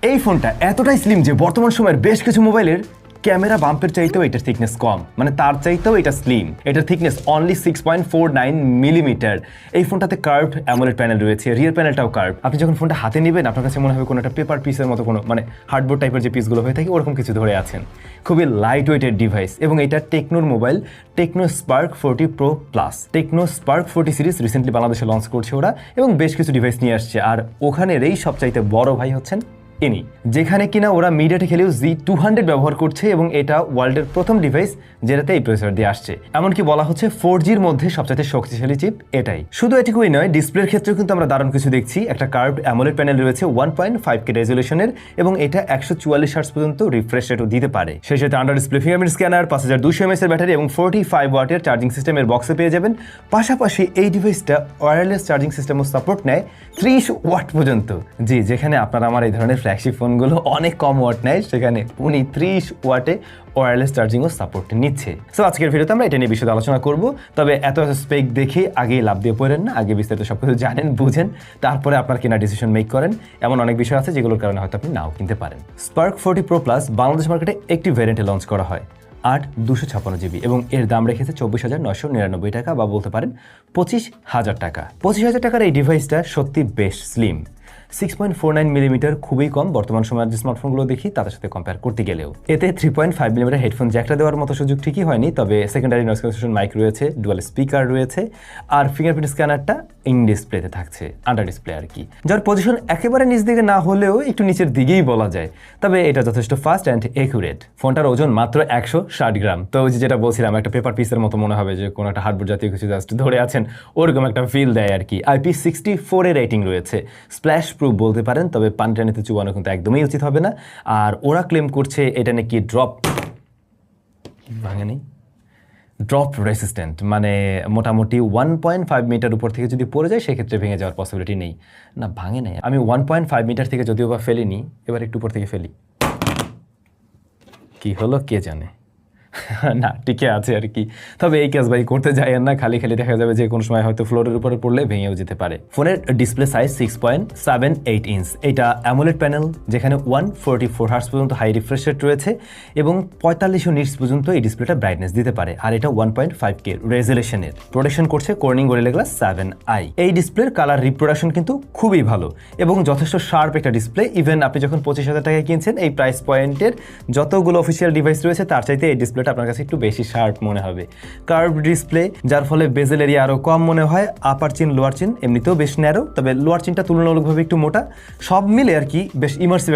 এই ফোনটা এতটাই স্লিম যে বর্তমান সময়ের বেশ কিছু মোবাইলের ক্যামেরা বাম্পের চাইতেও এটার থিকনেস কম, মানে তার চাইতেও এটা স্লিম। এটার থিকনেস অনলি 6.49 মিলিমিটার। এই ফোনটাতে কার্ভড অ্যামোলেড প্যানেল রয়েছে, রিয়ার প্যানেলটাও কার্ভ। আপনি যখন ফোনটা হাতে নেবেন আপনার কাছে মনে হবে কোনো একটা পেপার পিসের মতো, কোনো মানে হার্ডবোর্ড টাইপের যে পিসগুলো হয়ে থাকে ওরকম কিছু ধরে আছেন। খুবই লাইট ওয়েটের ডিভাইস এবং এটা টেকনোর mobile, Tecno Spark 40 pro plus. Tecno Spark 40 series recently বাংলাদেশে লঞ্চ করছে ওরা এবং বেশ কিছু ডিভাইস নিয়ে আসছে। আর ওখানের এই সবচাইতে বড় ভাই হচ্ছেন ইনি, যেখানে কিনা ওরা মিডিয়াটেক হেলিও Z200 ব্যবহার করছে এবং এটা ওয়ার্ল্ডের প্রথম ডিভাইস যেটাতে এই প্রসেসর দিয়ে আসছে। এমনকি বলা হচ্ছে 4Gর মধ্যে সবচেয়ে শক্তিশালী চিপ এটাই। শুধু এটুকুই নয়, ডিসপ্লের ক্ষেত্রেও কিন্তু আমরা দারুণ কিছু দেখছি। একটা কার্ভড অ্যামোলেড প্যানেল রয়েছে 1.5K রেজলিউশনের এবং এটা 144 হার্টজ পর্যন্ত রিফ্রেশ রেটও দিতে পারে। সেই সাথে under display fingerprint scanner, 5200 mAh এর ব্যাটারি এবং 45 ওয়াটের চার্জিং সিস্টেমের বক্সে পেয়ে যাবেন। পাশাপাশি এই ডিভাইসটা ওয়্যারলেস চার্জিং সিস্টেমও সাপোর্ট নেয় 30 ওয়াট পর্যন্ত। জি, যেখানে আপনারা আমার এই ধরনের ফ্ল্যাগশিপ ফোনগুলো অনেক কম ওয়াট নেয়, সেখানে উনি 30 ওয়াটে ওয়্যারলেস চার্জিংও সাপোর্ট নিচ্ছে। সো আজকের ভিডিওতে আমরা এটা নিয়ে বিশদ আলোচনা করব। তবে এত স্পেক দেখে আগেই লাভ দিয়ে পড়েন না, আগে বিস্তারিত সবকিছু জানেন বুঝেন, তারপরে আপনার কেনা ডিসিশন মেক করেন। এমন অনেক বিষয় আছে যেগুলোর কারণে হয়তো আপনি নাও কিনতে পারেন। স্পার্ক 40 প্রো প্লাস বাংলাদেশ মার্কেটে একটি ভ্যারিয়েন্টে লঞ্চ করা হয় 8/256 GB এবং এর দাম রেখেছে 24,999 টাকা, বা বলতে পারেন 25,000 টাকা। 25,000 টাকার এই ডিভাইসটা সত্যি বেশ স্লিম। 6.49 মিলিমিটার খুবই কম বর্তমান সময়ের যে স্মার্টফোনগুলো দেখি তাদের সাথে কম্পেয়ার করতে গেলেও। এতে 3.5 মিলিমিটার হেডফোন জ্যাকটা দেওয়ার মতো সুযোগ ঠিকই হয়নি, তবে সেকেন্ডারি নয়েজ ক্যান্সেলেশন মাইক রয়েছে, ডুয়াল স্পিকার রয়েছে, আর ফিঙ্গারপ্রিন্ট স্ক্যানারটা ইন ডিসপ্লেতে থাকছে, আন্ডার ডিসপ্লে আর কি, যার পজিশন একেবারে নিচ দিকে না হলেও একটু নিচের দিকেই বলা যায়। তবে এটা যথেষ্ট ফাস্ট অ্যান্ড একুরেট। ফোনটার ওজন মাত্র 160 গ্রাম। তো যেটা বলছিলাম, একটা পেপার পিসের মতো মনে হবে, যে কোনো একটা হার্ডবোর্ড জাতীয় কিছু জাস্ট ধরে আছেন, ওরকম একটা ফিল দেয় আর কি। IP64 এর রেটিং রয়েছে, স্প্ল্যাশ প্রুফ বলতে পারেন, তবে পানিটা নিতে চুবানো কিন্তু একদমই উচিত হবে না। আর ওরা ক্লেম করছে এটা নাকি ড্রপ ভাঙেনি, ড্রপ রেসিস্ট্যান্ট, মানে মোটামুটি 1.5 মিটার উপর থেকে যদি পড়ে যায় সেক্ষেত্রে ভেঙে যাওয়ার পসিবিলিটি নেই। না, ভাঙে নেই। আমি 1.5 মিটার থেকে যদিও বা ফেলিনি, এবার একটু উপর থেকে ফেলি, কি হলো কে জানে। না, টিকে আছে আর কি। তবে এই কাজ ভাই করতে যায় না, খালি খালি দেখা যাবে যে কোনো সময় হয়তো ফ্লোরের উপরে পড়লে ভেঙেও যেতে পারে। ফোনের ডিসপ্লে সাইজ 6.78 ইঞ্চ। এটা অ্যামোলেড প্যানেল যেখানে 144 হার্টজ পর্যন্ত হাই রিফ্রেশ রেট রয়েছে এবং 4500 নিটস পর্যন্ত এই ডিসপ্লেটা ব্রাইটনেস দিতে পারে। আর এটা 1.5K রেজলিউশনের। প্রোডাকশন করছে কর্নিং গরিলা গ্লাস 7i। এই ডিসপ্লের কালার রিপ্রোডাকশন কিন্তু খুবই ভালো এবং যথেষ্ট শার্প একটা ডিসপ্লে। ইভেন আপনি যখন 25,000 টাকায় কিনছেন, এই প্রাইস পয়েন্টের যতগুলো অফিসিয়াল ডিভাইস রয়েছে তার চাইতে এই ডিসপ্লে আপনার কাছে একটু বেশি শার্প মনে হবে। কার্ভ ডিসপ্লে, যার ফলে বেজেল এরিয়া আরো কম মনে হয়। আপার চিন, লোয়ার চিন এমনিতেও বেশ ন্যারো, তবে লোয়ার চিনটা তুলনামূলকভাবে একটু মোটা। সব মিলে আর কি বেশ ইমার্সিভ